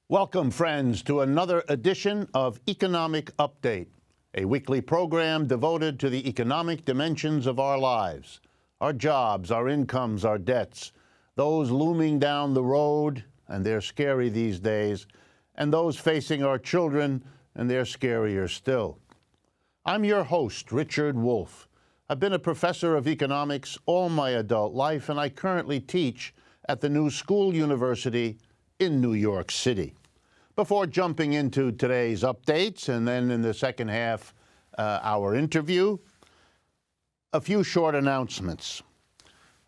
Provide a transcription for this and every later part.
Welcome, friends, to another edition of Economic Update, a weekly program devoted to the economic dimensions of our lives, our jobs, our incomes, our debts, those looming down the road, and they're scary these days, and those facing our children, and they're scarier still. I'm your host, Richard Wolff. I've been a professor of economics all my adult life, and I currently teach at the New School University in New York City. Before jumping into today's updates and then in the second half, our interview, a few short announcements.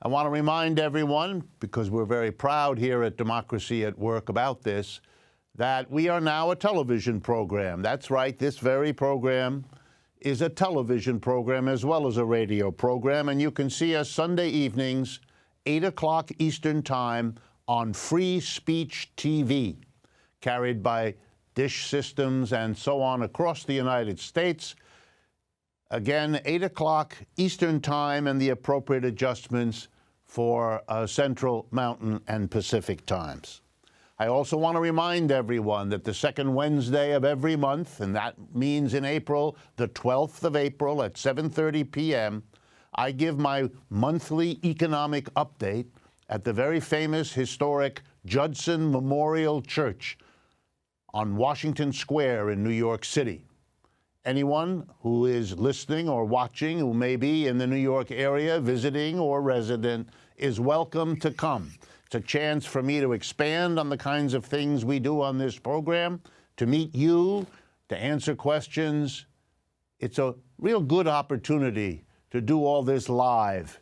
I want to remind everyone, because we're very proud here at Democracy at Work about this, that we are now a television program. That's right, this very program is a television program as well as a radio program, and you can see us Sunday evenings, 8 o'clock Eastern Time on Free Speech TV, carried by Dish Systems and so on across the United States. Again, 8 o'clock Eastern Time and the appropriate adjustments for Central, Mountain, and Pacific times. I also want to remind everyone that the second Wednesday of every month, and that means in April, the 12th of April at 7:30 p.m., I give my monthly economic update at the very famous historic Judson Memorial Church on Washington Square in New York City. Anyone who is listening or watching who may be in the New York area, visiting or resident, is welcome to come. It's a chance for me to expand on the kinds of things we do on this program, to meet you, to answer questions. It's a real good opportunity to do all this live,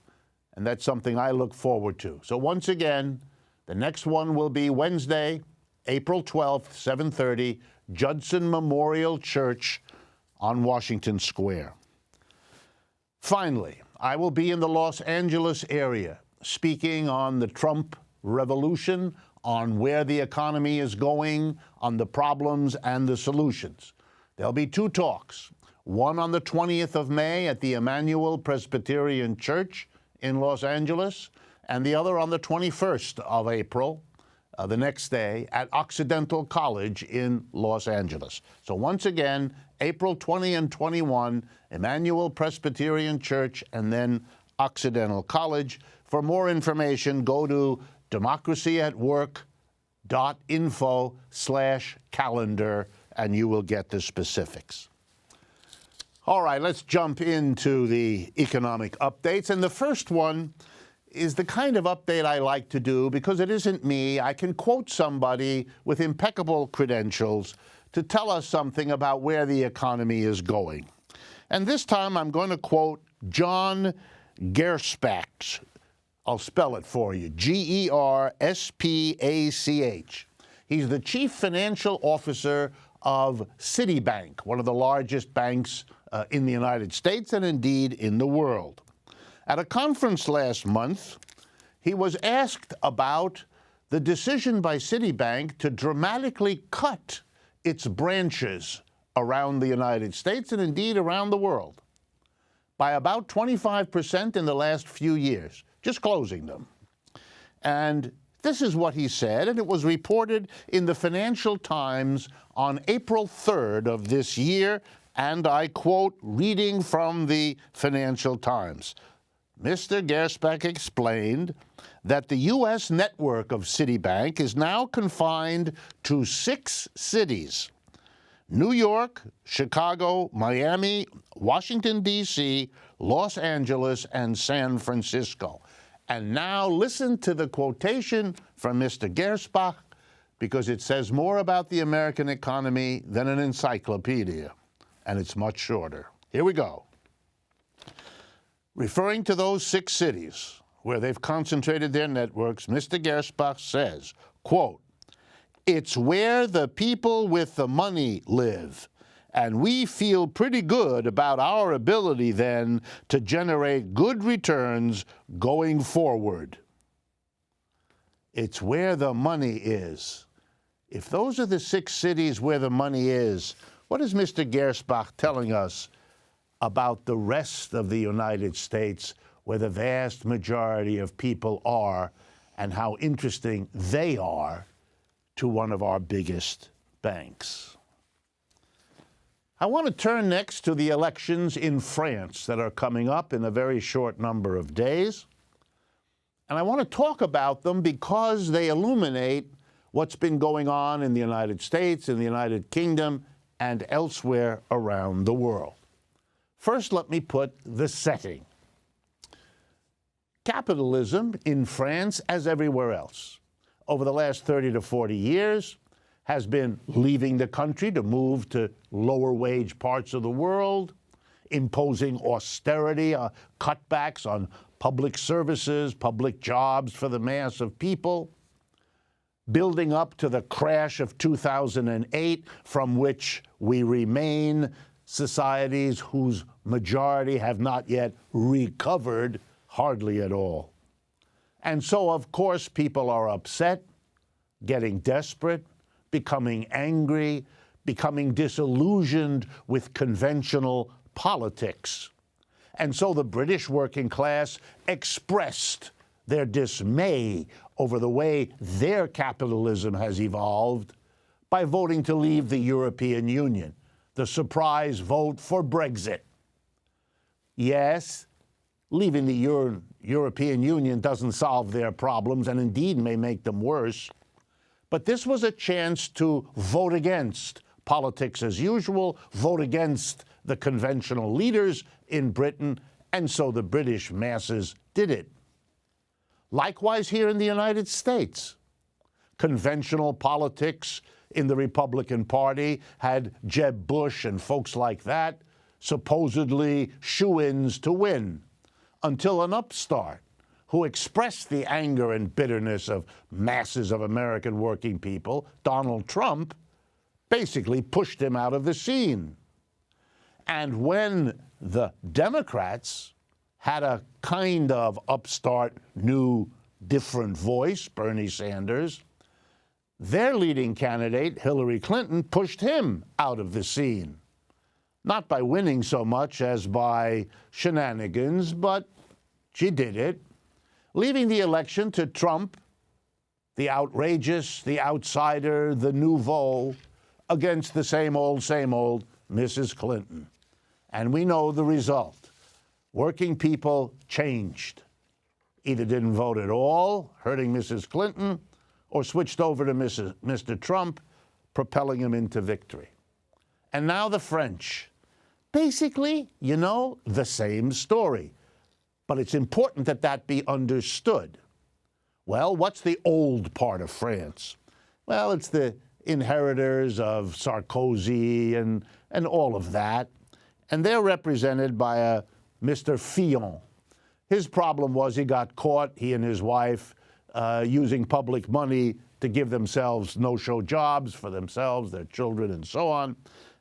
and that's something I look forward to. So once again, the next one will be Wednesday, April 12th, 7:30, Judson Memorial Church on Washington Square. Finally, I will be in the Los Angeles area speaking on the Trump revolution, on where the economy is going, on the problems and the solutions. There'll be two talks, one on the 20th of May at the Emmanuel Presbyterian Church in Los Angeles, and the other on the 21st of April, the next day, at Occidental College in Los Angeles. So once again, April 20 and 21, Emmanuel Presbyterian Church, and then Occidental College. For more information, go to democracyatwork.info/calendar, and you will get the specifics. All right, let's jump into the economic updates. And the first one is the kind of update I like to do because it isn't me. I can quote somebody with impeccable credentials to tell us something about where the economy is going. And this time I'm going to quote John Gerspach. I'll spell it for you, Gerspach. He's the chief financial officer of Citi Bank, one of the largest banks in the United States and indeed in the world. At a conference last month, he was asked about the decision by Citibank to dramatically cut its branches around the United States and indeed around the world by about 25% in the last few years, just closing them. And this is what he said, and it was reported in the Financial Times on April 3rd of this year, and I quote, reading from the Financial Times. Mr. Gerspach explained that the U.S. network of Citibank is now confined to 6 cities: New York, Chicago, Miami, Washington, D.C., Los Angeles, and San Francisco. And now listen to the quotation from Mr. Gerspach, because it says more about the American economy than an encyclopedia, and it's much shorter. Here we go. Referring to those 6 cities where they've concentrated their networks, Mr. Gerspach says, quote, "It's where the people with the money live, and we feel pretty good about our ability then to generate good returns going forward." It's where the money is. If those are the 6 cities where the money is, what is Mr. Gerspach telling us about the rest of the United States, where the vast majority of people are, and how interesting they are to one of our biggest banks. I want to turn next to the elections in France that are coming up in a very short number of days. And I want to talk about them because they illuminate what's been going on in the United States, in the United Kingdom, and elsewhere around the world. First, let me put the setting. Capitalism in France, as everywhere else, over the last 30 to 40 years, has been leaving the country to move to lower wage parts of the world, imposing austerity, cutbacks on public services, public jobs for the mass of people, building up to the crash of 2008, from which we remain societies whose majority have not yet recovered hardly at all. And so, of course, people are upset, getting desperate, becoming angry, becoming disillusioned with conventional politics. And so the British working class expressed their dismay over the way their capitalism has evolved by voting to leave the European Union, the surprise vote for Brexit. Yes, leaving the European Union doesn't solve their problems and indeed may make them worse. But this was a chance to vote against politics as usual, vote against the conventional leaders in Britain, and so the British masses did it. Likewise here in the United States. Conventional politics in the Republican Party had Jeb Bush and folks like that supposedly shoo-ins to win, until an upstart who expressed the anger and bitterness of masses of American working people, Donald Trump, basically pushed him out of the scene. And when the Democrats had a kind of upstart, new, different voice, Bernie Sanders, their leading candidate, Hillary Clinton, pushed him out of the scene. Not by winning so much as by shenanigans, but she did it, leaving the election to Trump, the outrageous, the outsider, the nouveau, against the same old Mrs. Clinton. And we know the result. Working people changed. Either didn't vote at all, hurting Mrs. Clinton, or switched over to Mr. Trump, propelling him into victory. And now the French. Basically, you know, the same story. But it's important that that be understood. Well, what's the old part of France? Well, it's the inheritors of Sarkozy and all of that. And they're represented by a Mr. Fillon. His problem was he got caught, he and his wife, using public money to give themselves no-show jobs for themselves, their children, and so on.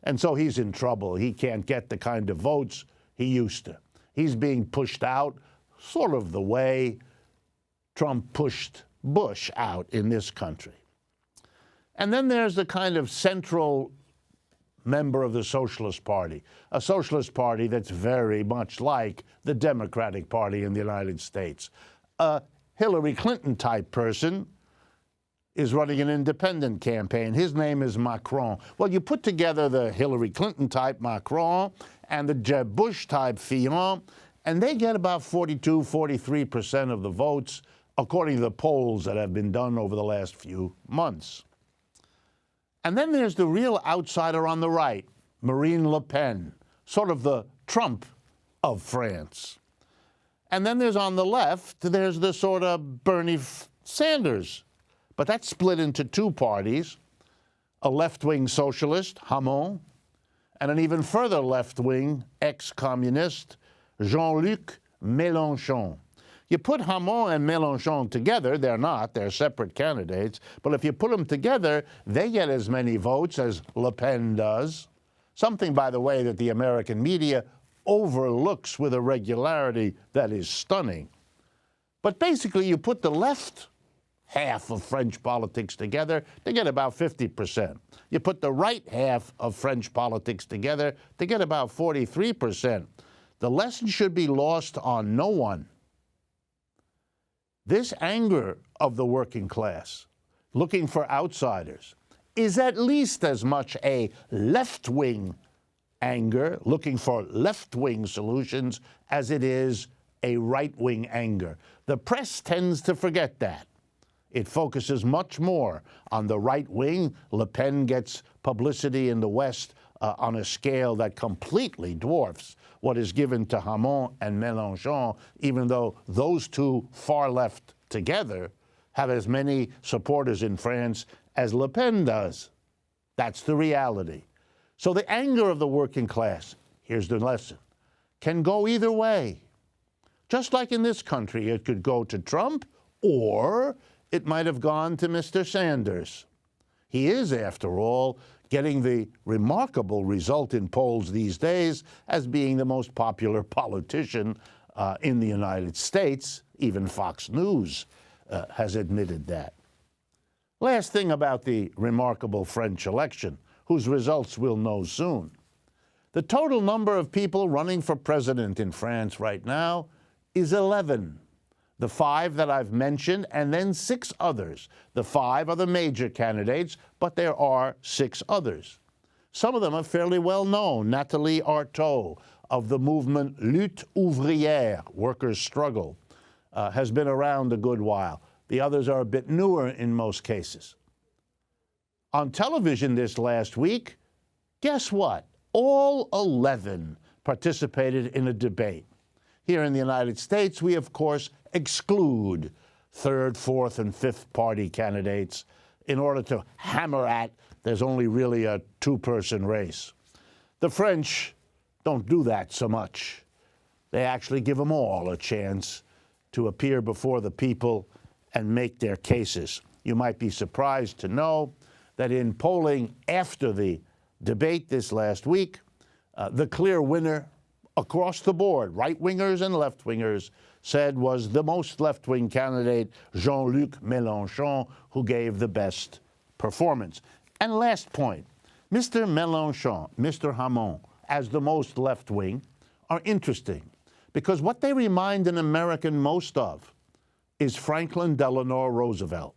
And so he's in trouble. He can't get the kind of votes he used to. He's being pushed out sort of the way Trump pushed Bush out in this country. And then there's the kind of central member of the Socialist Party, a Socialist Party that's very much like the Democratic Party in the United States. A Hillary Clinton-type person is running an independent campaign. His name is Macron. Well, you put together the Hillary Clinton-type Macron and the Jeb Bush-type Fillon, and they get about 42, 43% of the votes, according to the polls that have been done over the last few months. And then there's the real outsider on the right, Marine Le Pen, sort of the Trump of France. And then there's on the left, there's the sort of Bernie Sanders. But that's split into two parties, a left-wing socialist, Hamon, and an even further left-wing ex-communist, Jean-Luc Mélenchon. You put Hamon and Mélenchon together, they're separate candidates, but if you put them together, they get as many votes as Le Pen does. Something, by the way, that the American media overlooks with a regularity that is stunning. But basically, you put the left half of French politics together, they get about 50%. You put the right half of French politics together, they get about 43%. The lesson should be lost on no one. This anger of the working class, looking for outsiders, is at least as much a left-wing anger, looking for left-wing solutions, as it is a right-wing anger. The press tends to forget that. It focuses much more on the right wing. Le Pen gets publicity in the West on a scale that completely dwarfs what is given to Hamon and Mélenchon, even though those two far left together have as many supporters in France as Le Pen does. That's the reality. So the anger of the working class, here's the lesson, can go either way. Just like in this country, it could go to Trump, or it might have gone to Mr. Sanders. He is, after all, getting the remarkable result in polls these days as being the most popular politician in the United States. Even Fox News has admitted that. Last thing about the remarkable French election, whose results we'll know soon. The total number of people running for president in France right now is 11. The 5 that I've mentioned, and then 6 others. The 5 are the major candidates, but there are 6 others. Some of them are fairly well known. Nathalie Arthaud of the movement Lutte Ouvrière, Workers' Struggle, has been around a good while. The others are a bit newer in most cases. On television this last week, guess what? All 11 participated in a debate. Here in the United States, we, of course, exclude 3rd, 4th, and 5th party candidates in order to hammer at there's only really a 2-person race. The French don't do that so much. They actually give them all a chance to appear before the people and make their cases. You might be surprised to know that in polling after the debate this last week, the clear winner across the board, right-wingers and left-wingers, said was the most left-wing candidate, Jean-Luc Mélenchon, who gave the best performance. And last point, Mr. Mélenchon, Mr. Hamon, as the most left-wing, are interesting because what they remind an American most of is Franklin Delano Roosevelt.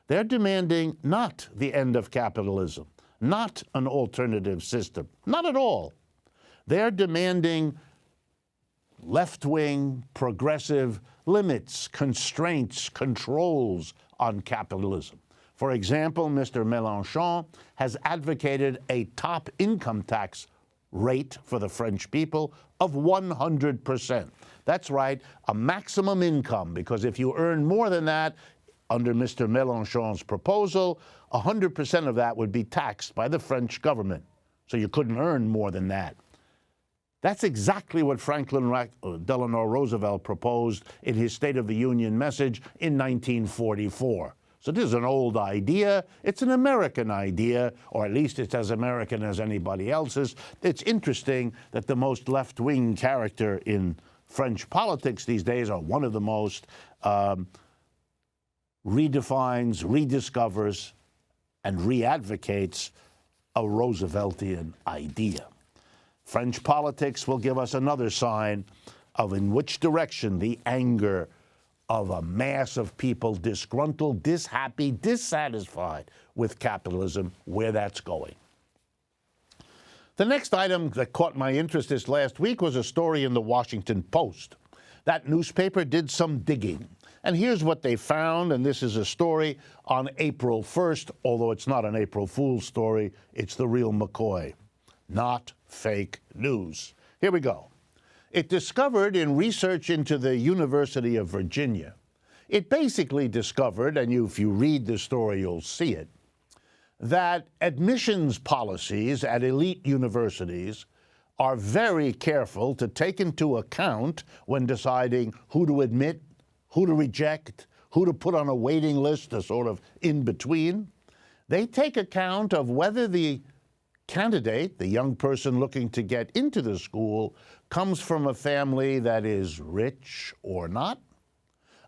They're demanding not the end of capitalism, not an alternative system, not at all. They're demanding left-wing, progressive limits, constraints, controls on capitalism. For example, Mr. Mélenchon has advocated a top income tax rate for the French people of 100%. That's right, a maximum income, because if you earn more than that, under Mr. Mélenchon's proposal, 100% of that would be taxed by the French government. So you couldn't earn more than that. That's exactly what Franklin Delano Roosevelt proposed in his State of the Union message in 1944. So this is an old idea. It's an American idea, or at least it's as American as anybody else's. It's interesting that the most left-wing character in French politics these days, or one of the most, redefines, rediscovers, and re-advocates a Rooseveltian idea. French politics will give us another sign of in which direction the anger of a mass of people disgruntled, dishappy, dissatisfied with capitalism, where that's going. The next item that caught my interest this last week was a story in the Washington Post. That newspaper did some digging. And here's what they found, and this is a story on April 1st, although it's not an April Fool's story, it's the real McCoy. Not fake news. Here we go. It discovered in research into the University of Virginia, it basically discovered, and if you read the story, you'll see it, that admissions policies at elite universities are very careful to take into account when deciding who to admit, who to reject, who to put on a waiting list, a sort of in-between. They take account of whether the candidate, the young person looking to get into the school, comes from a family that is rich or not,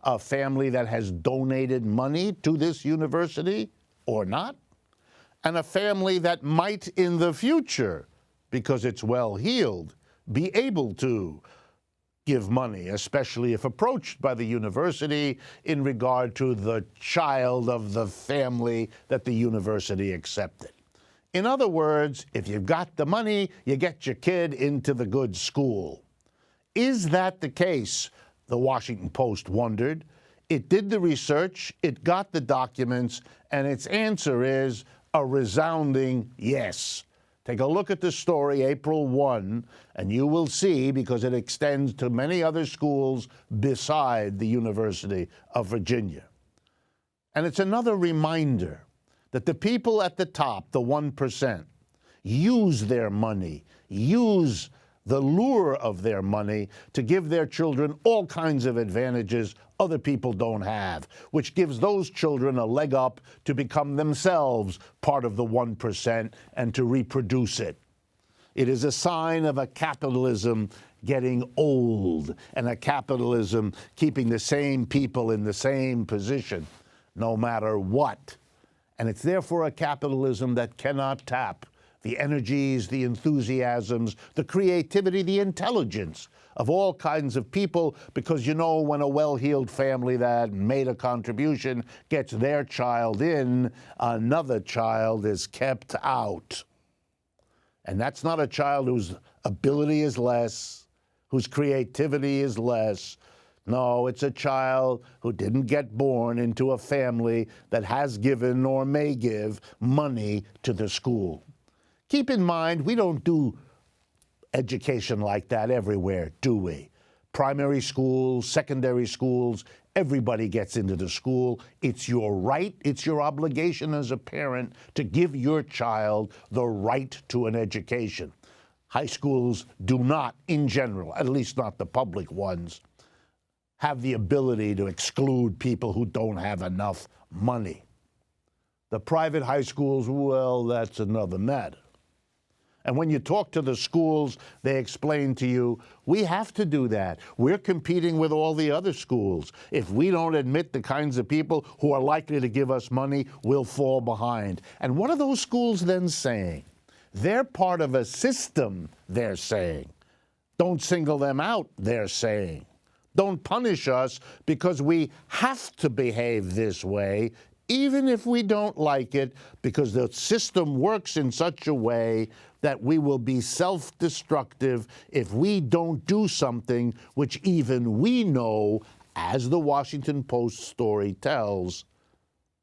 a family that has donated money to this university or not, and a family that might in the future, because it's well-heeled, be able to give money, especially if approached by the university in regard to the child of the family that the university accepted. In other words, if you've got the money, you get your kid into the good school. Is that the case? The Washington Post wondered. It did the research, it got the documents, and its answer is a resounding yes. Take a look at the story, April 1, and you will see, because it extends to many other schools beside the University of Virginia. And it's another reminder that the people at the top, the 1%, use their money, use the lure of their money to give their children all kinds of advantages other people don't have, which gives those children a leg up to become themselves part of the 1% and to reproduce it. It is a sign of a capitalism getting old and a capitalism keeping the same people in the same position no matter what. And it's therefore a capitalism that cannot tap the energies, the enthusiasms, the creativity, the intelligence of all kinds of people, because you know when a well-heeled family that made a contribution gets their child in, another child is kept out. And that's not a child whose ability is less, whose creativity is less. No, it's a child who didn't get born into a family that has given or may give money to the school. Keep in mind, we don't do education like that everywhere, do we? Primary schools, secondary schools, everybody gets into the school. It's your right, it's your obligation as a parent to give your child the right to an education. High schools do not, in general, at least not the public ones, have the ability to exclude people who don't have enough money. The private high schools, well, that's another matter. And when you talk to the schools, they explain to you, we have to do that. We're competing with all the other schools. If we don't admit the kinds of people who are likely to give us money, we'll fall behind. And what are those schools then saying? They're part of a system, they're saying. Don't single them out, they're saying. Don't punish us because we have to behave this way, even if we don't like it, because the system works in such a way that we will be self-destructive if we don't do something which even we know, as the Washington Post story tells,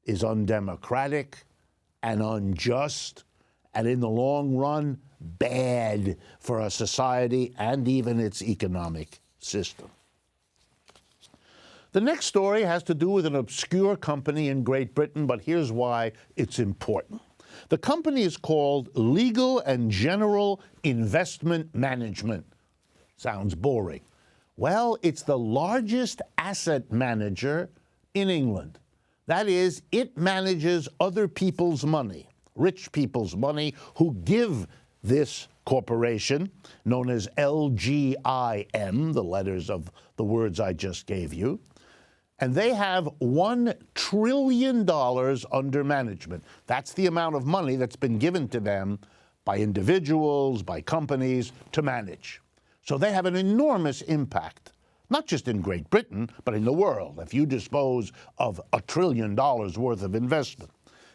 is undemocratic and unjust, and in the long run, bad for a society and even its economic system. The next story has to do with an obscure company in Great Britain, but here's why it's important. The company is called Legal and General Investment Management. Sounds boring. Well, it's the largest asset manager in England. That is, it manages other people's money, rich people's money, who give this corporation, known as LGIM, the letters of the words I just gave you, and they have $1 trillion under management. That's the amount of money that's been given to them by individuals, by companies, to manage. So they have an enormous impact, not just in Great Britain, but in the world, if you dispose of $1 trillion worth of investment.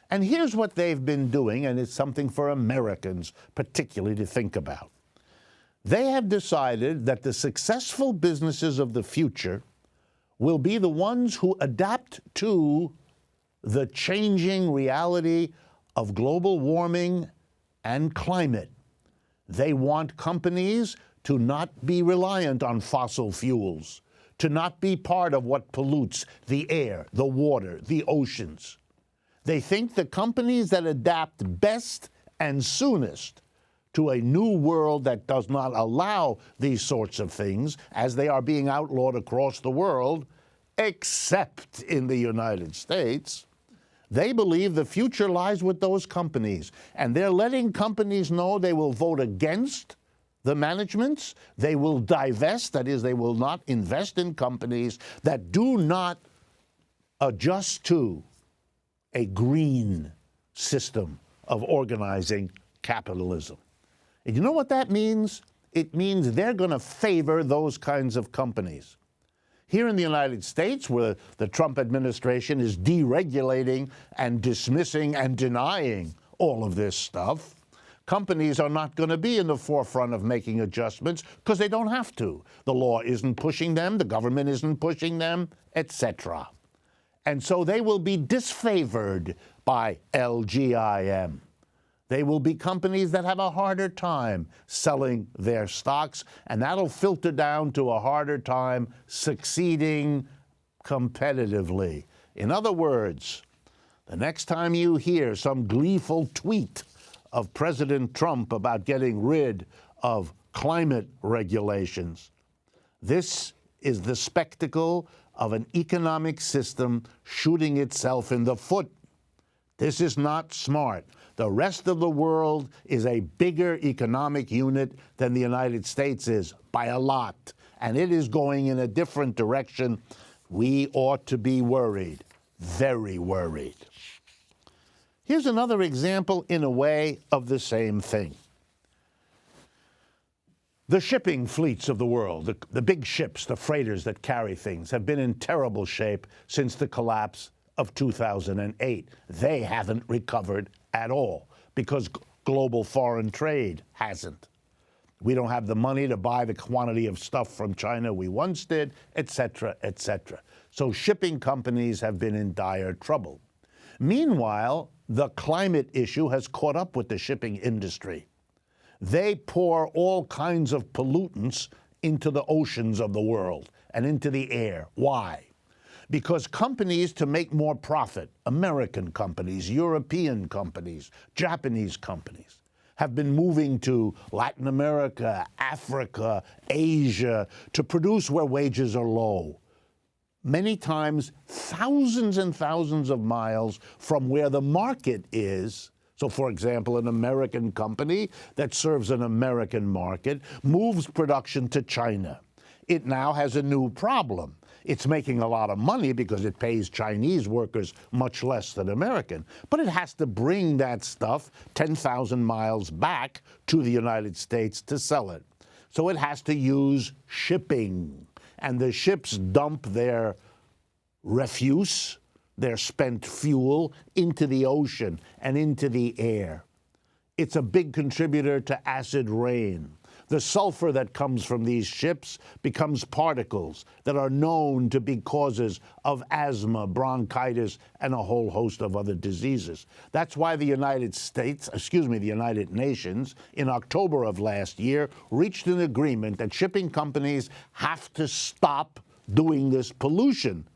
And here's what they've been doing, and it's something for Americans particularly to think about. They have decided that the successful businesses of the future will be the ones who adapt to the changing reality of global warming and climate. They want companies to not be reliant on fossil fuels, to not be part of what pollutes the air, the water, the oceans. They think the companies that adapt best and soonest to a new world that does not allow these sorts of things, as they are being outlawed across the world, except in the United States, they believe the future lies with those companies. And they're letting companies know they will vote against the managements, they will divest, that is, they will not invest in companies that do not adjust to a green system of organizing capitalism. And you know what that means? it means they're going to favor those kinds of companies. Here in the United States, where the Trump administration is deregulating and dismissing and denying all of this stuff, companies are not going to be in the forefront of making adjustments because they don't have to. The law isn't pushing them, the government isn't pushing them, etc. And so they will be disfavored by LGIM. They will be companies that have a harder time selling their stocks, and that'll filter down to a harder time succeeding competitively. In other words, the next time you hear some gleeful tweet of President Trump about getting rid of climate regulations, this is the spectacle of an economic system shooting itself in the foot. This is not smart. The rest of the world is a bigger economic unit than the United States is, by a lot, and it is going in a different direction. We ought to be worried, very worried. Here's another example, in a way, of the same thing. The shipping fleets of the world, the big ships, the freighters that carry things, have been in terrible shape since the collapse of 2008. They haven't recovered at all because global foreign trade hasn't. We don't have the money to buy the quantity of stuff from China we once did, etc., etc. So shipping companies have been in dire trouble. Meanwhile, the climate issue has caught up with the shipping industry. They pour all kinds of pollutants into the oceans of the world and into the air. Why? Because companies, to make more profit, American companies, European companies, Japanese companies, have been moving to Latin America, Africa, Asia, to produce where wages are low. Many times, thousands and thousands of miles from where the market is. So, for example, an American company that serves an American market moves production to China. It now has a new problem. It's making a lot of money because it pays Chinese workers much less than American. But it has to bring that stuff 10,000 miles back to the United States to sell it. So it has to use shipping. And the ships dump their refuse, their spent fuel, into the ocean and into the air. It's a big contributor to acid rain. The sulfur that comes from these ships becomes particles that are known to be causes of asthma, bronchitis, and a whole host of other diseases. That's why the United Nations, in October of last year, reached an agreement that shipping companies have to stop doing this pollution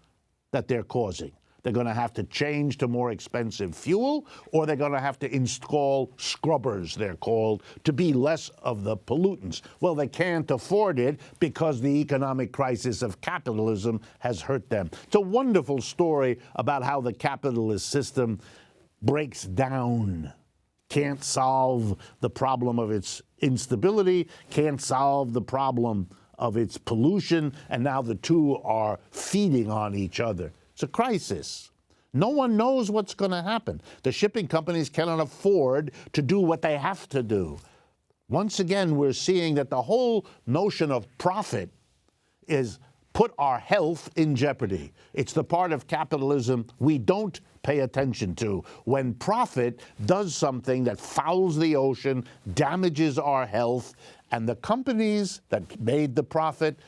that they're causing. They're going to have to change to more expensive fuel, or they're going to have to install scrubbers, they're called, to be less of the pollutants. Well, they can't afford it because the economic crisis of capitalism has hurt them. It's a wonderful story about how the capitalist system breaks down, can't solve the problem of its instability, can't solve the problem of its pollution, and now the two are feeding on each other. It's a crisis. No one knows what's going to happen. The shipping companies cannot afford to do what they have to do. Once again, we're seeing that the whole notion of profit is put our health in jeopardy. It's the part of capitalism we don't pay attention to. When profit does something that fouls the ocean, damages our health, and the companies that made the profit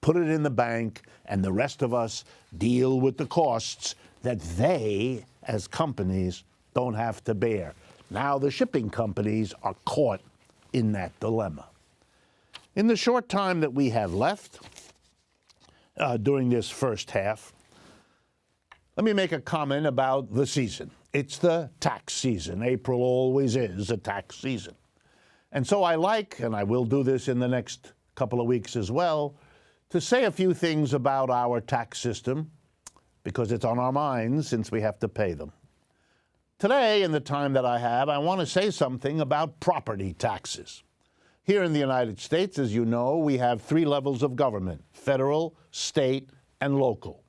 put it in the bank, and the rest of us deal with the costs that they, as companies, don't have to bear. Now the shipping companies are caught in that dilemma. In the short time that we have left during this first half, let me make a comment about the season. It's the tax season. April always is a tax season. And so I like, and I will do this in the next couple of weeks as well, to say a few things about our tax system, because it's on our minds since we have to pay them. Today, in the time that I have, I want to say something about property taxes. Here in the United States, as you know, we have three levels of government: federal, state, and local.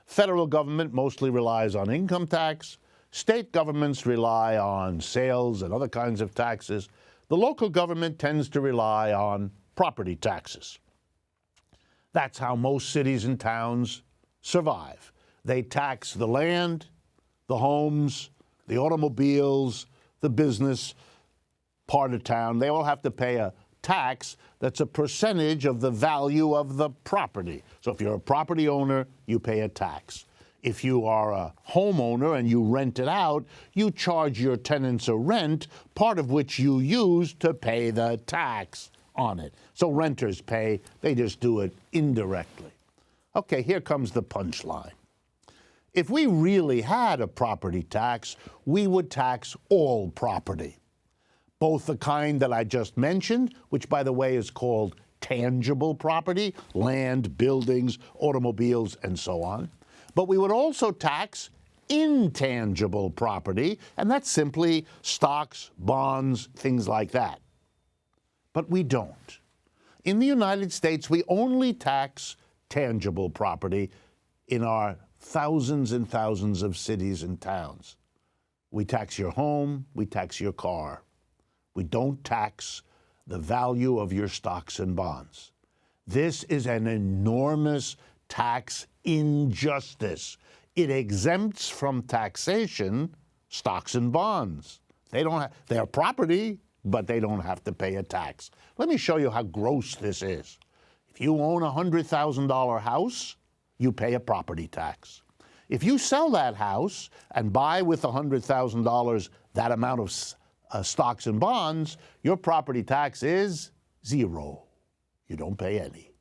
Federal government mostly relies on income tax. State governments rely on sales and other kinds of taxes. The local government tends to rely on property taxes. That's how most cities and towns survive. They tax the land, the homes, the automobiles, the business part of town. They all have to pay a tax that's a percentage of the value of the property. So if you're a property owner, you pay a tax. If you are a homeowner and you rent it out, you charge your tenants a rent, part of which you use to pay the tax on it. So renters pay, they just do it indirectly. Okay, here comes the punchline. If we really had a property tax, we would tax all property, both the kind that I just mentioned, which by the way is called tangible property, land, buildings, automobiles, and so on. But we would also tax intangible property, and that's simply stocks, bonds, things like that. But we don't. In the United States, we only tax tangible property in our thousands and thousands of cities and towns. We tax your home, we tax your car. We don't tax the value of your stocks and bonds. This is an enormous tax injustice. It exempts from taxation stocks and bonds. They're property, but they don't have to pay a tax. Let me show you how gross this is. If you own a $100,000 house, you pay a property tax. If you sell that house and buy with $100,000 that amount of stocks and bonds, your property tax is zero. You don't pay any.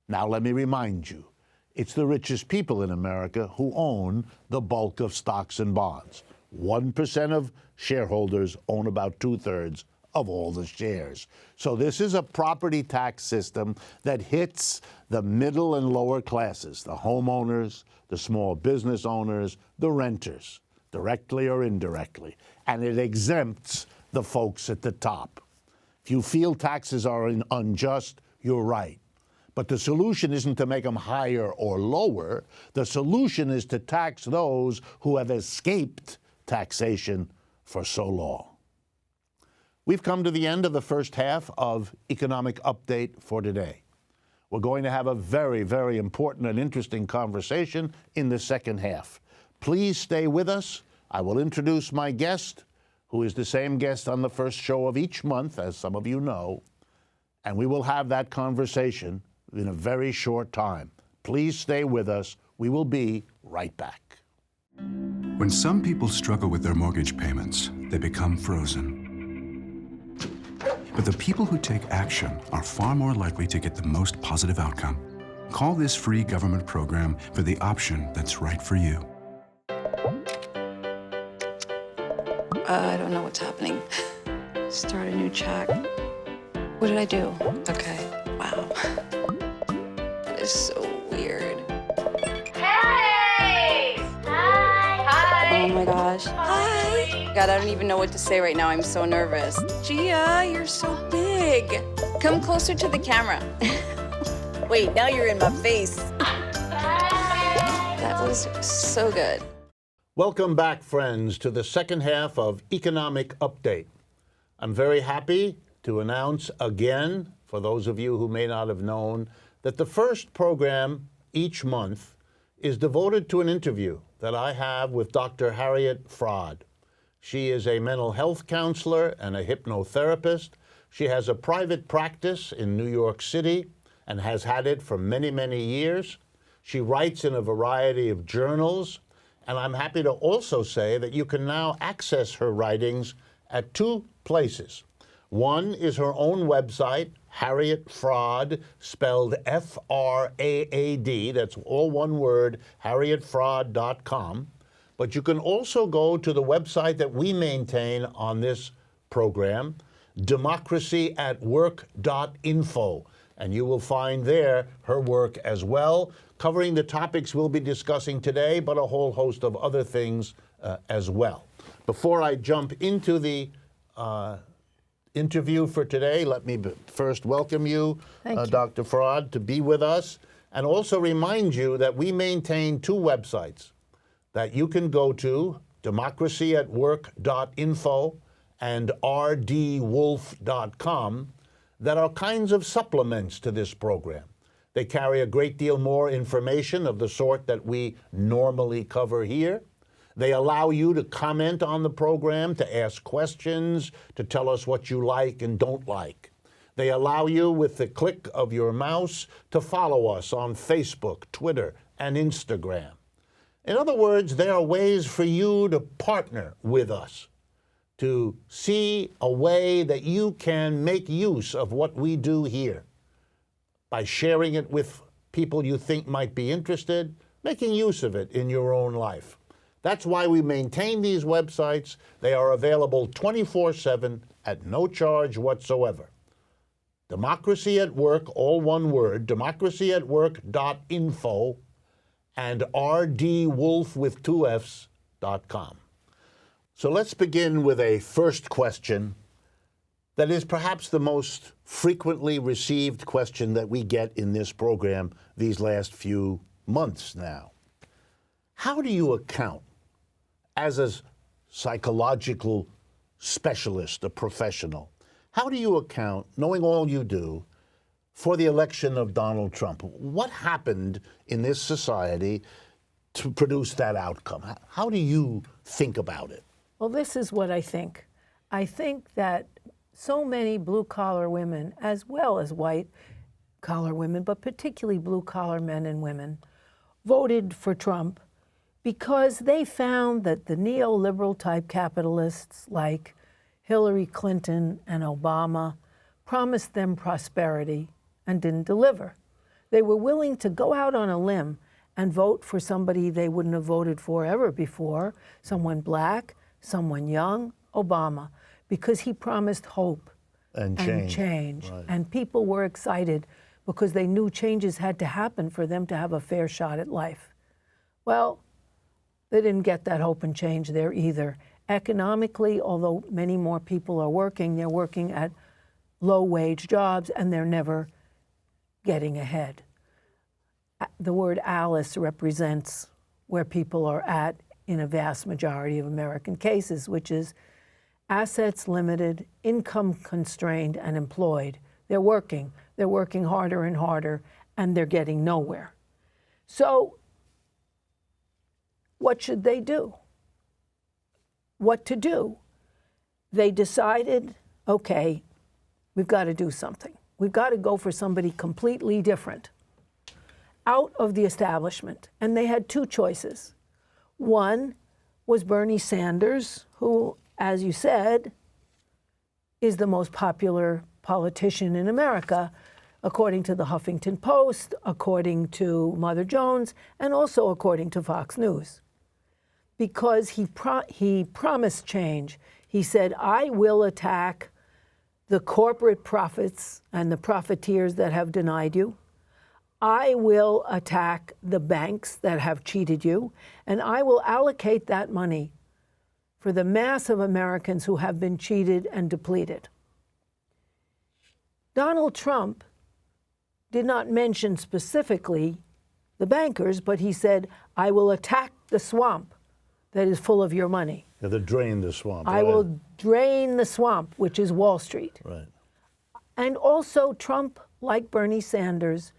Now let me remind you, it's the richest people in America who own the bulk of stocks and bonds. 1% of shareholders own about 2/3 of all the shares. So this is a property tax system that hits the middle and lower classes, the homeowners, the small business owners, the renters, directly or indirectly, and it exempts the folks at the top. If you feel taxes are unjust, you're right. But the solution isn't to make them higher or lower. The solution is to tax those who have escaped taxation for so long. We've come to the end of the first half of Economic Update for today. We're going to have a very, very important and interesting conversation in the second half. Please stay with us. I will introduce my guest, who is the same guest on the first show of each month, as some of you know, and we will have that conversation in a very short time. Please stay with us. We will be right back. When some people struggle with their mortgage payments, they become frozen. But the people who take action are far more likely to get the most positive outcome. Call this free government program for the option that's right for you. I don't know what's happening. Start a new check. What did I do? Okay, wow. That is so weird. Hey! Hi! Oh my gosh. Hi! God, I don't even know what to say right now. I'm so nervous. Gia, you're so big. Come closer to the camera. Wait, now you're in my face. That was so good. Welcome back, friends, to the second half of Economic Update. I'm very happy to announce again, for those of you who may not have known, that the first program each month is devoted to an interview that I have with Dr. Harriett Fraad. She is a mental health counselor and a hypnotherapist. She has a private practice in New York City and has had it for many, many years. She writes in a variety of journals, and I'm happy to also say that you can now access her writings at two places. One is her own website, Harriett Fraad, spelled F-R-A-A-D, that's all one word, harriettfraad.com. But you can also go to the website that we maintain on this program, democracyatwork.info, and you will find there her work as well, covering the topics we'll be discussing today, but a whole host of other things as well. Before I jump into the interview for today, let me first welcome you, Dr. Fraad, to be with us, and also remind you that we maintain two websites that you can go to, democracyatwork.info and rdwolff.com. that are kinds of supplements to this program. They carry a great deal more information of the sort that we normally cover here. They allow you to comment on the program, to ask questions, to tell us what you like and don't like. They allow you, with the click of your mouse, to follow us on Facebook, Twitter, and Instagram. In other words, there are ways for you to partner with us, to see a way that you can make use of what we do here by sharing it with people you think might be interested, making use of it in your own life. That's why we maintain these websites. They are available 24/7 at no charge whatsoever. Democracy at Work, all one word, democracyatwork.info, and rdwolff with 2 Fs.com. So let's begin with a first question that is perhaps the most frequently received question that we get in this program these last few months now. How do you account, as a psychological specialist, a professional, how do you account, knowing all you do, for the election of Donald Trump? What happened in this society to produce that outcome? How do you think about it? Well, this is what I think. I think that so many blue-collar women, as well as white-collar women, but particularly blue-collar men and women, voted for Trump because they found that the neoliberal type capitalists like Hillary Clinton and Obama promised them prosperity and didn't deliver. They were willing to go out on a limb and vote for somebody they wouldn't have voted for ever before, someone black, someone young, Obama, because he promised hope and change. Right. And people were excited because they knew changes had to happen for them to have a fair shot at life. Well, they didn't get that hope and change there either. Economically, although many more people are working, they're working at low-wage jobs and they're never getting ahead. The word Alice represents where people are at in a vast majority of American cases, which is assets limited, income constrained, and employed. They're working harder and harder, and they're getting nowhere. So what should they do? What to do? They decided, okay, we've got to do something. We've got to go for somebody completely different, out of the establishment. And they had two choices. One was Bernie Sanders, who, as you said, is the most popular politician in America, according to the Huffington Post, according to Mother Jones, and also according to Fox News. Because he promised change. He said, I will attack the corporate profits and the profiteers that have denied you. I will attack the banks that have cheated you, and I will allocate that money for the mass of Americans who have been cheated and depleted. Donald Trump did not mention specifically the bankers, but he said, I will attack the swamp that is full of your money. Yeah, to drain the swamp. I will drain the swamp, which is Wall Street. Right. And also Trump, like Bernie Sanders,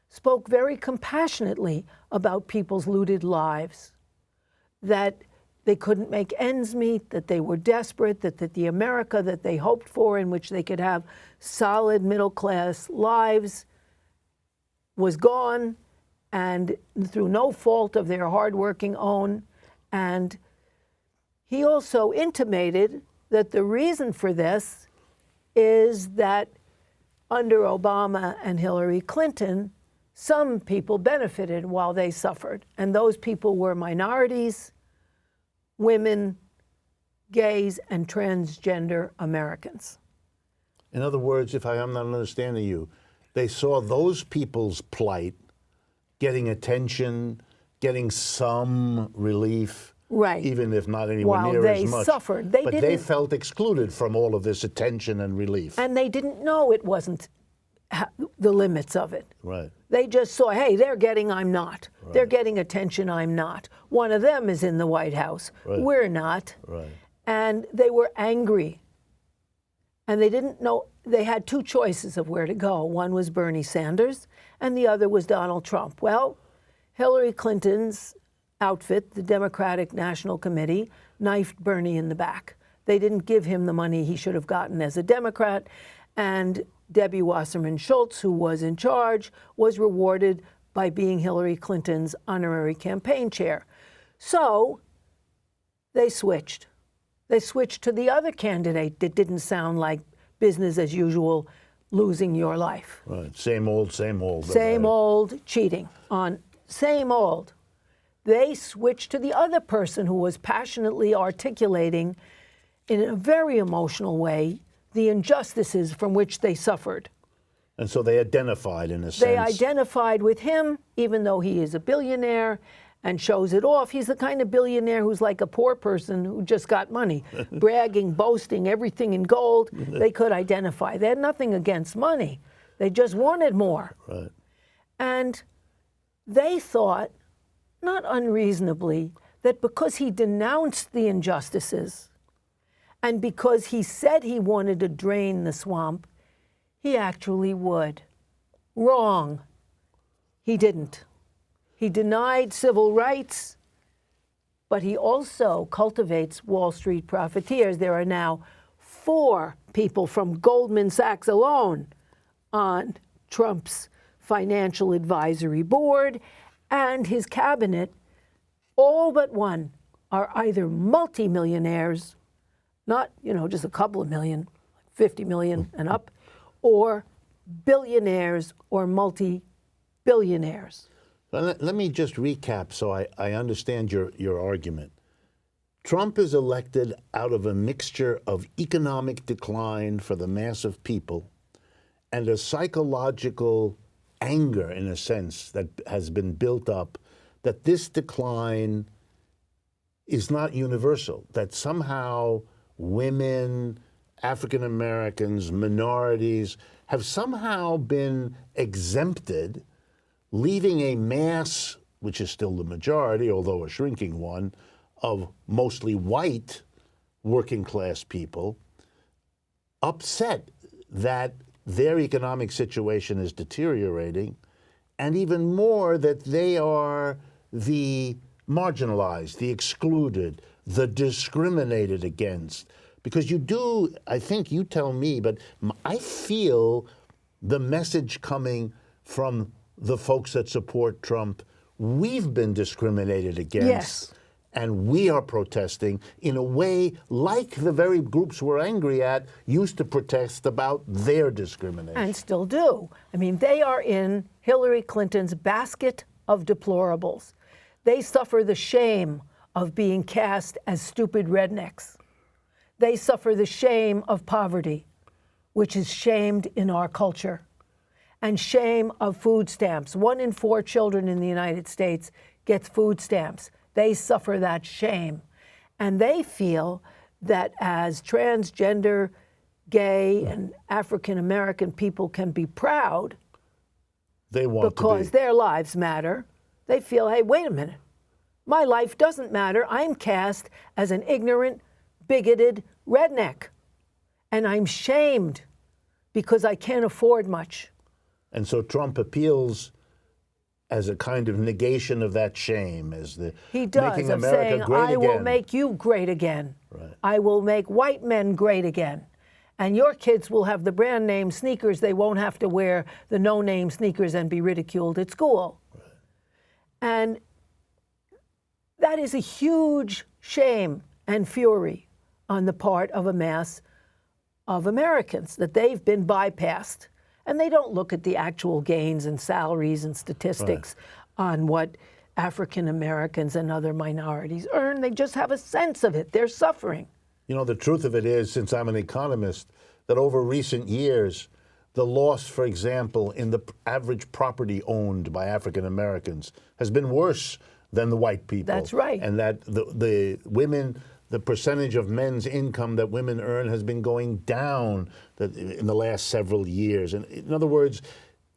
spoke very compassionately about people's looted lives, that they couldn't make ends meet, that they were desperate, that the America that they hoped for, in which they could have solid middle-class lives, was gone, and through no fault of their hard-working own. And he also intimated that the reason for this is that under Obama and Hillary Clinton, some people benefited while they suffered. And those people were minorities, women, gays, and transgender Americans. In other words, if I am not understanding you, they saw those people's plight getting attention, getting some relief, right, even if not anywhere while near they as much. Suffered. But they felt excluded from all of this attention and relief. And they didn't know it wasn't the limits of it. Right. They just saw, hey, they're getting, I'm not. Right. They're getting attention, I'm not. One of them is in the White House. Right. We're not. Right. And they were angry And they didn't know, they had two choices of where to go. One was Bernie Sanders, and the other was Donald Trump. Well, Hillary Clinton's outfit, the Democratic National Committee, knifed Bernie in the back. They didn't give him the money he should have gotten as a Democrat, and Debbie Wasserman Schultz, who was in charge, was rewarded by being Hillary Clinton's honorary campaign chair. So they switched. They switched to the other candidate that didn't sound like business as usual, losing your life. Right. Same old, same old. Same old cheating on, same old. They switched to the other person who was passionately articulating in a very emotional way the injustices from which they suffered. And so they identified in a sense. They identified with him, even though he is a billionaire and shows it off. He's the kind of billionaire who's like a poor person who just got money, bragging, boasting, everything in gold. They could identify. They had nothing against money. They just wanted more. Right. And they thought, not unreasonably, that because he denounced the injustices and because he said he wanted to drain the swamp, he actually would. Wrong. He didn't. He denied civil rights, but he also cultivates Wall Street profiteers. There are now 4 people from Goldman Sachs alone on Trump's financial advisory board, and his cabinet, all but one, are either multimillionaires, not, just a couple of million, 50 million and up, or billionaires or multi-billionaires. Let me just recap so I understand your argument. Trump is elected out of a mixture of economic decline for the mass of people and a psychological anger, in a sense, that has been built up that this decline is not universal, that somehow women, African Americans, minorities have somehow been exempted, leaving a mass, which is still the majority, although a shrinking one, of mostly white working class people, upset that their economic situation is deteriorating, and even more that they are the marginalized, the excluded, the discriminated against. Because you do, I think you tell me, but I feel the message coming from the folks that support Trump, we've been discriminated against. Yes. And we are protesting in a way like the very groups we're angry at used to protest about their discrimination. And still do. I mean, they are in Hillary Clinton's basket of deplorables. They suffer the shame of being cast as stupid rednecks. They suffer the shame of poverty, which is shamed in our culture, and shame of food stamps. 1 in 4 children in the United States gets food stamps. They suffer that shame. And they feel that as transgender, gay, and African American people can be proud They want because to be. their lives matter, they feel, hey, wait a minute. My life doesn't matter. I'm cast as an ignorant, bigoted redneck. And I'm shamed because I can't afford much. And so Trump appeals as a kind of negation of that shame, as the He does, making of America saying, great I again. will make you great again. Right. I will make white men great again. And your kids will have the brand name sneakers. They won't have to wear the no-name sneakers and be ridiculed at school. Right. And that is a huge shame and fury on the part of a mass of Americans, that they've been bypassed. And they don't look at the actual gains and salaries and statistics on what African Americans and other minorities earn. They just have a sense of it. They're suffering. You know, the truth of it is, since I'm an economist, that over recent years, the loss, for example, in the average property owned by African Americans has been worse than the white people. That's right. And that the women, the percentage of men's income that women earn has been going down in the last several years. And in other words,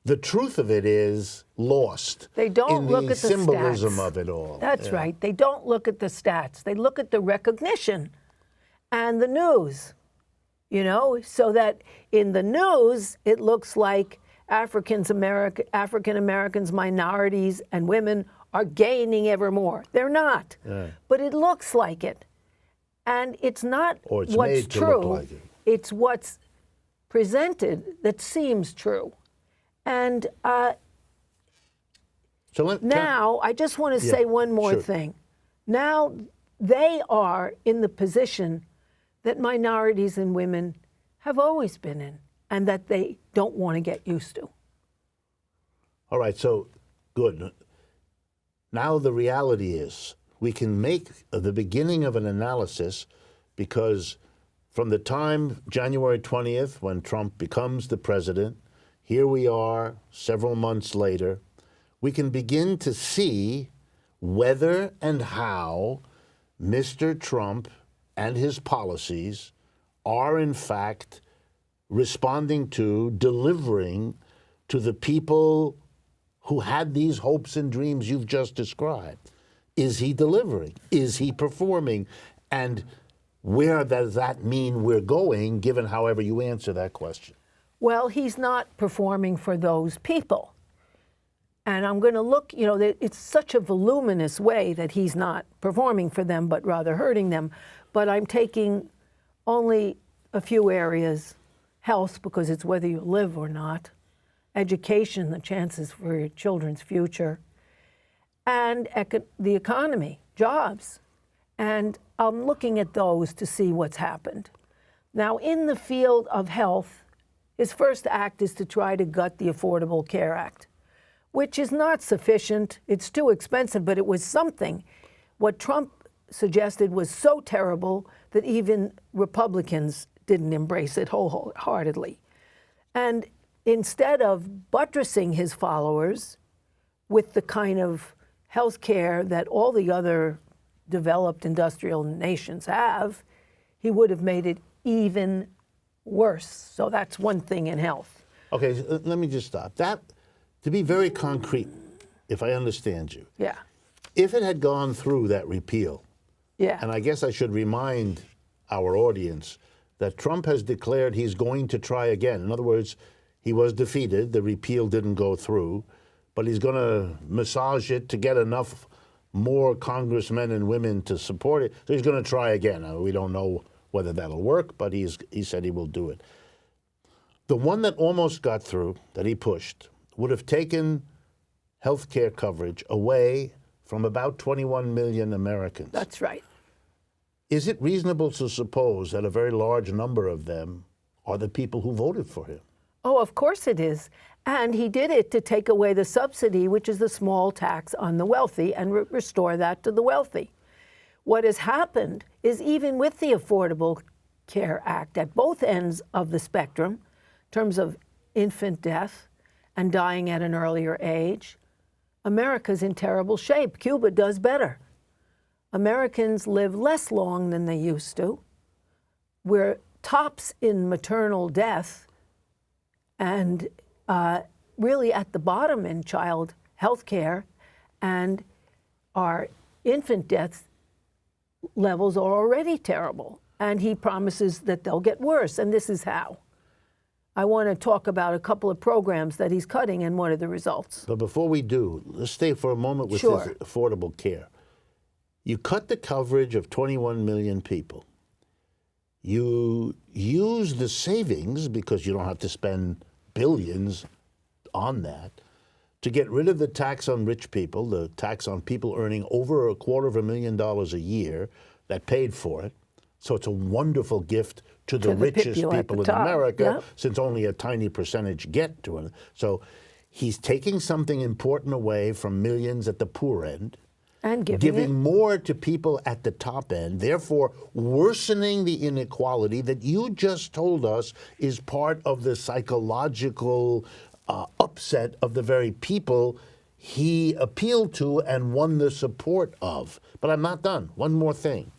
the truth of it is lost. They don't look at the symbolism stats. of it all. That's right. They don't look at the stats. They look at the recognition and the news. you know, so that in the news it looks like African Americans, minorities, and women are gaining ever more. They're not, but it looks like it. And it's not Or it's what's made to true. look like it. It's what's presented that seems true. And now, I just want to say one more thing. Now, they are in the position that minorities and women have always been in, and that they don't want to get used to. All right, so good. Now the reality is we can make the beginning of an analysis, because from the time January 20th, when Trump becomes the president, here we are several months later, we can begin to see whether and how Mr. Trump and his policies are in fact responding to, delivering to the people who had these hopes and dreams you've just described. Is he delivering? Is he performing? And where does that mean we're going, given however you answer that question? Well, he's not performing for those people. And I'm going to look, you know, it's such a voluminous way that he's not performing for them, but rather hurting them. But I'm taking only a few areas. Health, because it's whether you live or not. Education, the chances for your children's future. And the economy, jobs. And I'm looking at those to see what's happened. Now, in the field of health, his first act is to try to gut the Affordable Care Act, which is not sufficient. It's too expensive, but it was something. What Trump suggested was so terrible that even Republicans didn't embrace it wholeheartedly. And instead of buttressing his followers with the kind of health care that all the other developed industrial nations have, he would have made it even worse. So that's one thing in health. Okay, let me just stop. That, to be very concrete, if I understand you. Yeah. If it had gone through that repeal, and I guess I should remind our audience that Trump has declared he's going to try again. In other words, he was defeated, the repeal didn't go through, but he's going to massage it to get enough more congressmen and women to support it. So he's going to try again. We don't know whether that'll work, but he said he will do it. The one that almost got through, that he pushed, would have taken health care coverage away from about 21 million Americans. That's right. Is it reasonable to suppose that a very large number of them are the people who voted for him? Oh, of course it is. And he did it to take away the subsidy, which is the small tax on the wealthy, and restore that to the wealthy. What has happened is, even with the Affordable Care Act at both ends of the spectrum, in terms of infant death and dying at an earlier age, America's in terrible shape. Cuba does better. Americans live less long than they used to. We're tops in maternal death and really at the bottom in child health care, and our infant death levels are already terrible. And he promises that they'll get worse, and this is how. I want to talk about a couple of programs that he's cutting and what are the results. But before we do, let's stay for a moment with Sure. this affordable care. You cut the coverage of 21 million people. You use the savings, because you don't have to spend billions on that, to get rid of the tax on rich people, the tax on people earning over $250,000 a year that paid for it. So it's a wonderful gift to the richest people at people the in top. America, Yep. since only a tiny percentage get to it. So he's taking something important away from millions at the poor end, And giving more to people at the top end, therefore worsening the inequality that you just told us is part of the psychological upset of the very people he appealed to and won the support of. But I'm not done. One more thing.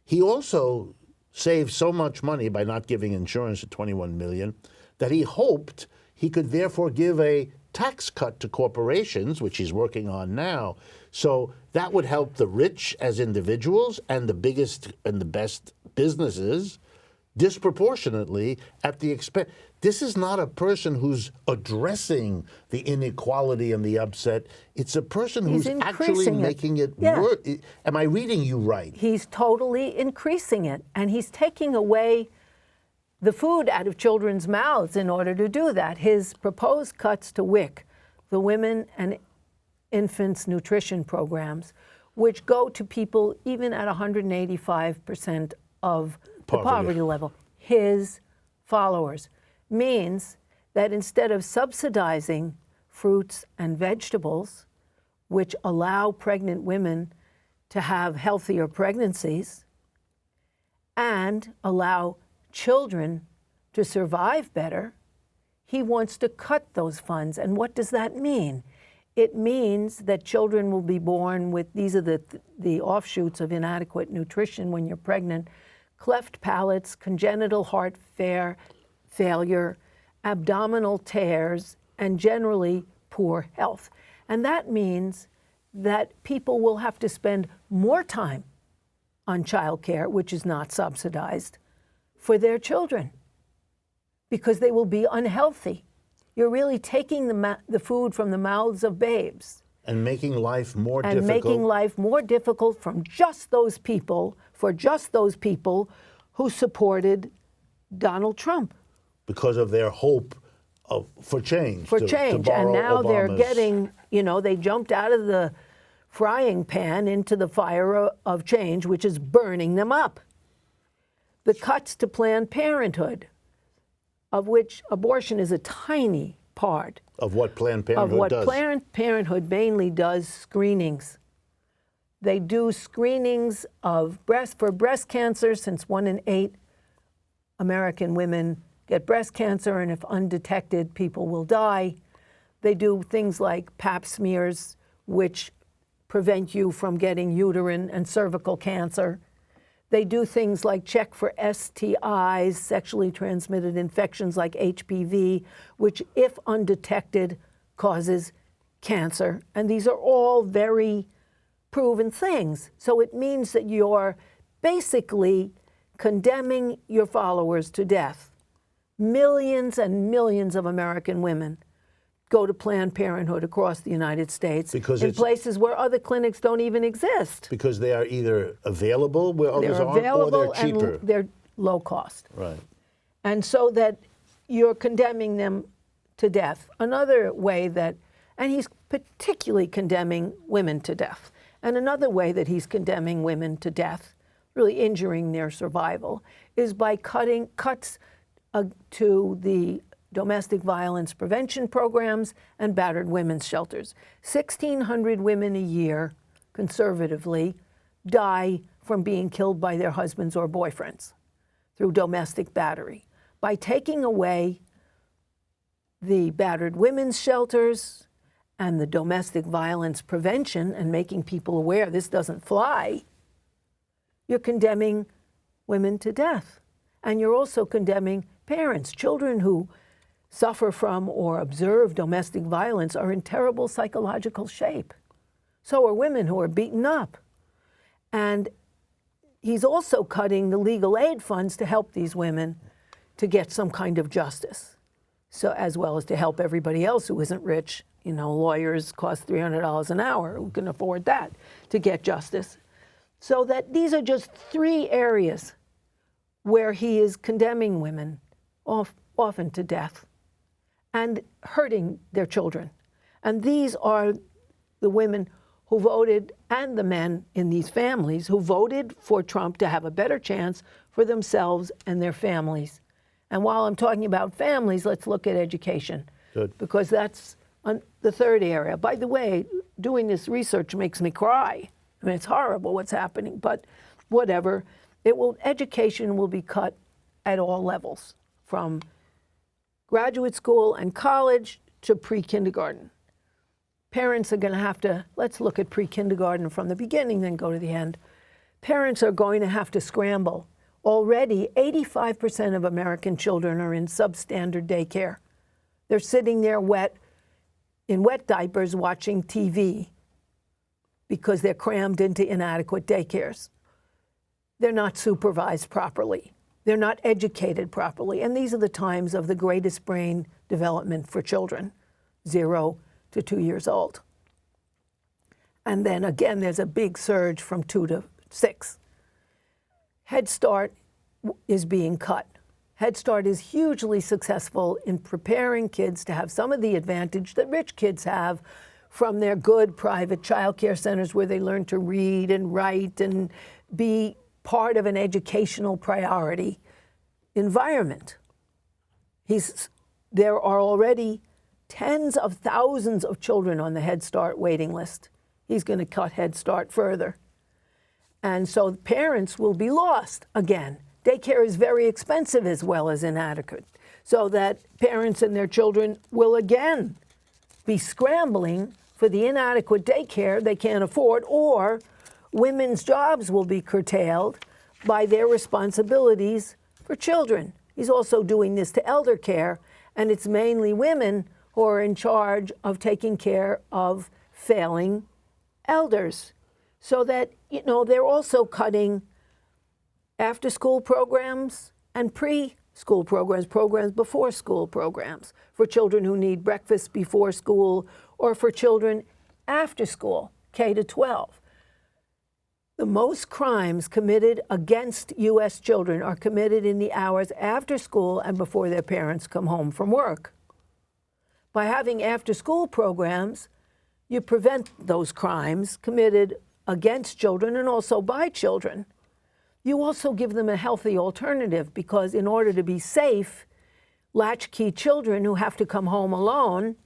He also saved so much money by not giving insurance to 21 million that he hoped he could therefore give a tax cut to corporations, which he's working on now. So that would help the rich as individuals and the biggest and the best businesses disproportionately at the expense. This is not a person who's addressing the inequality and the upset. It's a person He's who's actually increasing it. making it Yeah. worse. Am I reading you right? He's totally increasing it, and he's taking away the food out of children's mouths in order to do that. His proposed cuts to WIC, the Women and Infants Nutrition Programs, which go to people even at 185% of the poverty level, his followers, means that instead of subsidizing fruits and vegetables, which allow pregnant women to have healthier pregnancies and allow children to survive better, he wants to cut those funds. And what does that mean? It means that children will be born with, these are the offshoots of inadequate nutrition when you're pregnant: cleft palates, congenital heart failure, abdominal tears, and generally poor health. And that means that people will have to spend more time on childcare, which is not subsidized, for their children, because they will be unhealthy. You're really taking the food from the mouths of babes. And making life more and difficult. making life more difficult for just those people who supported Donald Trump. Because of their hope for change. For to change. borrow And now they're Obama's- getting, they jumped out of the frying pan into the fire of change, which is burning them up. The cuts to Planned Parenthood, of which abortion is a tiny part. Of what Planned Parenthood does. Planned Parenthood mainly does screenings. They do screenings for breast cancer, since 1 in 8 American women get breast cancer, and if undetected, people will die. They do things like pap smears, which prevent you from getting uterine and cervical cancer. They do things like check for STIs, sexually transmitted infections like HPV, which, if undetected, causes cancer. And these are all very proven things. So it means that you're basically condemning your followers to death. Millions and millions of American women go to Planned Parenthood across the United States in places where other clinics don't even exist. Because they are either available where others aren't, or they're cheaper. And they're low cost. Right. And so that you're condemning them to death. Another way that, and he's particularly condemning women to death. And another way that he's condemning women to death, really injuring their survival, is by cuts to the domestic violence prevention programs and battered women's shelters. 1,600 women a year, conservatively, die from being killed by their husbands or boyfriends through domestic battery. By taking away the battered women's shelters and the domestic violence prevention and making people aware this doesn't fly, you're condemning women to death. And you're also condemning parents. Children who suffer from or observe domestic violence are in terrible psychological shape. So are women who are beaten up. And he's also cutting the legal aid funds to help these women to get some kind of justice, so as well as to help everybody else who isn't rich. Lawyers cost $300 an hour. Who can afford that to get justice? So that these are just 3 areas where he is condemning women, often to death, and hurting their children. And these are the women who voted, and the men in these families who voted for Trump to have a better chance for themselves and their families. And while I'm talking about families, let's look at education. Good. Because that's the third area. By the way, doing this research makes me cry. I mean, it's horrible what's happening, but whatever. Education will be cut at all levels, from graduate school and college to pre-kindergarten. Parents are going to have to, let's look at pre-kindergarten from the beginning, then go to the end. Parents are going to have to scramble. Already, 85% of American children are in substandard daycare. They're sitting there in wet diapers watching TV because they're crammed into inadequate daycares. They're not supervised properly. They're not educated properly. And these are the times of the greatest brain development for children, 0 to 2 years old. And then again, there's a big surge from 2 to 6. Head Start is being cut. Head Start is hugely successful in preparing kids to have some of the advantage that rich kids have from their good private child care centers where they learn to read and write and be part of an educational priority environment. There are already tens of thousands of children on the Head Start waiting list. He's going to cut Head Start further. And so parents will be lost again. Daycare is very expensive as well as inadequate, so that parents and their children will again be scrambling for the inadequate daycare they can't afford, or women's jobs will be curtailed by their responsibilities for children. He's also doing this to elder care, and it's mainly women who are in charge of taking care of failing elders. So that, they're also cutting after-school programs and pre-school programs, programs before school programs for children who need breakfast before school or for children after school, K to 12. The most crimes committed against U.S. children are committed in the hours after school and before their parents come home from work. By having after-school programs, you prevent those crimes committed against children and also by children. You also give them a healthy alternative, because in order to be safe, latchkey children who have to come home alone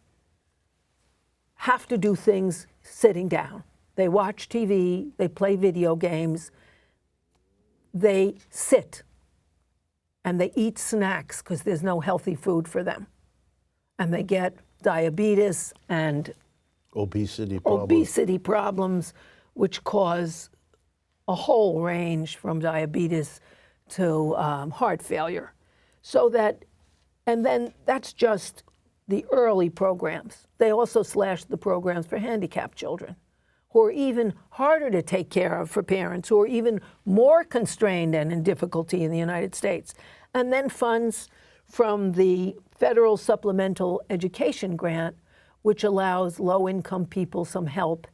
have to do things sitting down. They watch TV, they play video games, they sit, and they eat snacks because there's no healthy food for them. And they get diabetes and obesity problems, which cause a whole range from diabetes to heart failure. And then that's just the early programs. They also slashed the programs for handicapped children, who are even harder to take care of for parents, who are even more constrained and in difficulty in the United States. And then funds from the Federal Supplemental Education Grant, which allows low-income people some help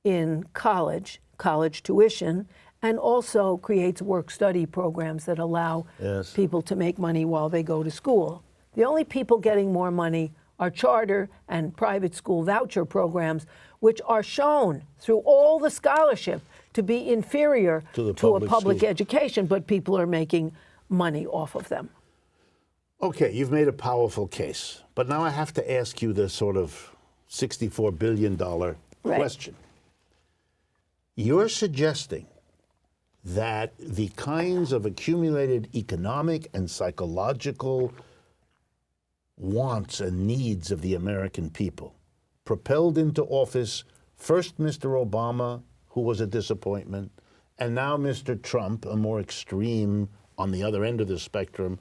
in college tuition, and also creates work-study programs that allow people to make money while they go to school. The only people getting more money are charter and private school voucher programs, which are shown through all the scholarship to be inferior to a public education, but people are making money off of them. Okay, you've made a powerful case, but now I have to ask you the sort of $64 billion question. You're suggesting that the kinds of accumulated economic and psychological wants and needs of the American people propelled into office first Mr. Obama, who was a disappointment, and now Mr. Trump, a more extreme on the other end of the spectrum,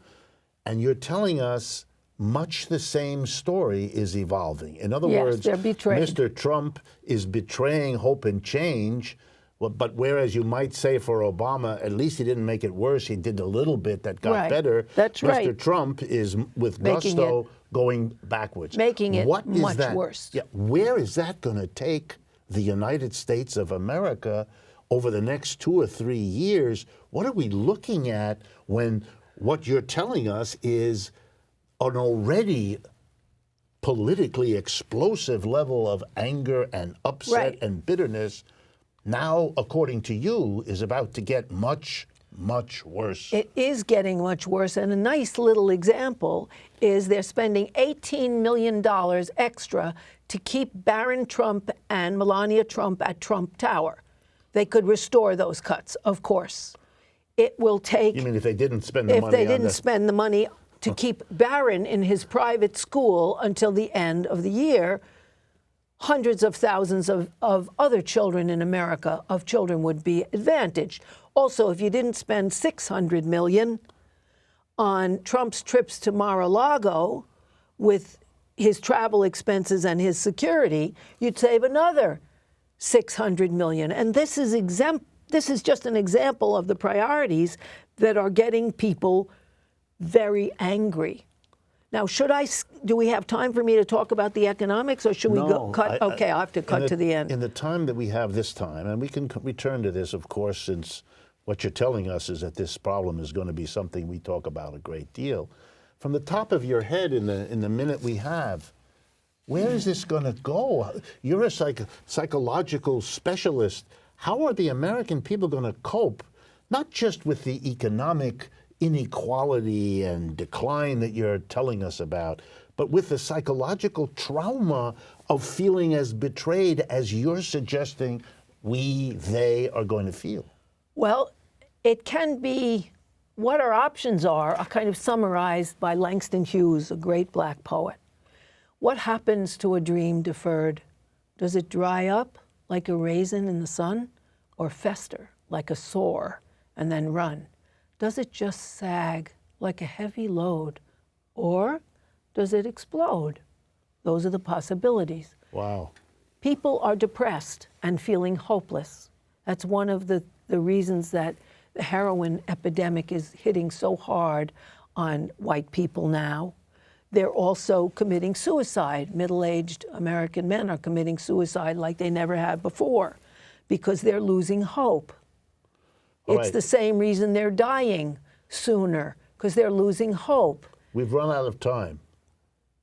and you're telling us much the same story is evolving. In other words, they're betrayed. Mr. Trump is betraying hope and change, but whereas you might say for Obama, at least he didn't make it worse, he did a little bit that got better. That's right. Mr. Trump is, with gusto, going backwards. Making it much worse. Yeah, where is that going to take the United States of America over the next 2 or 3 years? What are we looking at when what you're telling us is an already politically explosive level of anger and upset and bitterness now, according to you, is about to get much, much worse? It is getting much worse, and a nice little example is they're spending $18 million extra to keep Barron Trump and Melania Trump at Trump Tower. They could restore those cuts, of course. It will take... You mean if they didn't spend the money If they didn't spend the money to keep Barron in his private school until the end of the year, hundreds of thousands of other children in America, would be advantaged. Also, if you didn't spend $600 million on Trump's trips to Mar-a-Lago with his travel expenses and his security, you'd save another $600 million. And this is just an example of the priorities that are getting people very angry. Now, do we have time for me to talk about the economics, or should we cut? Okay, I'll have to cut to the end. In the time that we have this time, and we can return to this, of course, since what you're telling us is that this problem is going to be something we talk about a great deal. From the top of your head, in the minute we have, where is this going to go? You're a psychological specialist. How are the American people going to cope, not just with the economic inequality and decline that you're telling us about, but with the psychological trauma of feeling as betrayed as you're suggesting they are going to feel? Well, it can be, what our options are kind of summarized by Langston Hughes, a great black poet. What happens to a dream deferred? Does it dry up like a raisin in the sun, or fester like a sore and then run? Does it just sag like a heavy load, or does it explode? Those are the possibilities. Wow. People are depressed and feeling hopeless. That's one of the reasons that the heroin epidemic is hitting so hard on white people now. They're also committing suicide. Middle-aged American men are committing suicide like they never had before because they're losing hope. It's the same reason they're dying sooner, because they're losing hope. We've run out of time.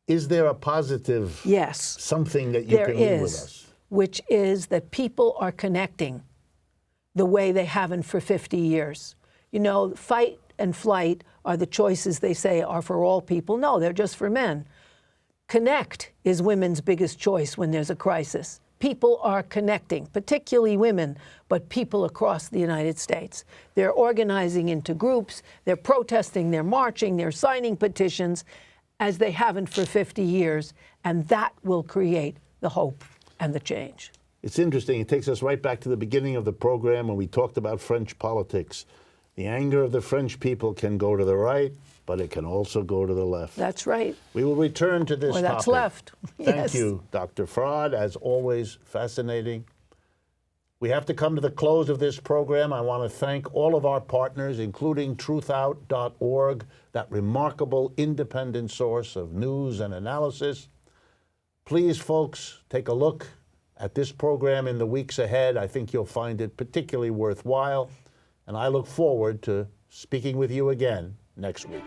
Is there a positive something that you can leave with us? Which is that people are connecting the way they haven't for 50 years. You know, fight and flight are the choices they say are for all people. No, they're just for men. Connect is women's biggest choice when there's a crisis. People are connecting, particularly women, but people across the United States. They're organizing into groups, they're protesting, they're marching, they're signing petitions as they haven't for 50 years, and that will create the hope and the change. It's interesting. It takes us right back to the beginning of the program when we talked about French politics. The anger of the French people can go to the right, but it can also go to the left. That's right. We will return to this topic. That's left. Thank you, Dr. Fraad. As always, fascinating. We have to come to the close of this program. I want to thank all of our partners, including truthout.org, that remarkable independent source of news and analysis. Please, folks, take a look at this program in the weeks ahead. I think you'll find it particularly worthwhile. And I look forward to speaking with you again next week.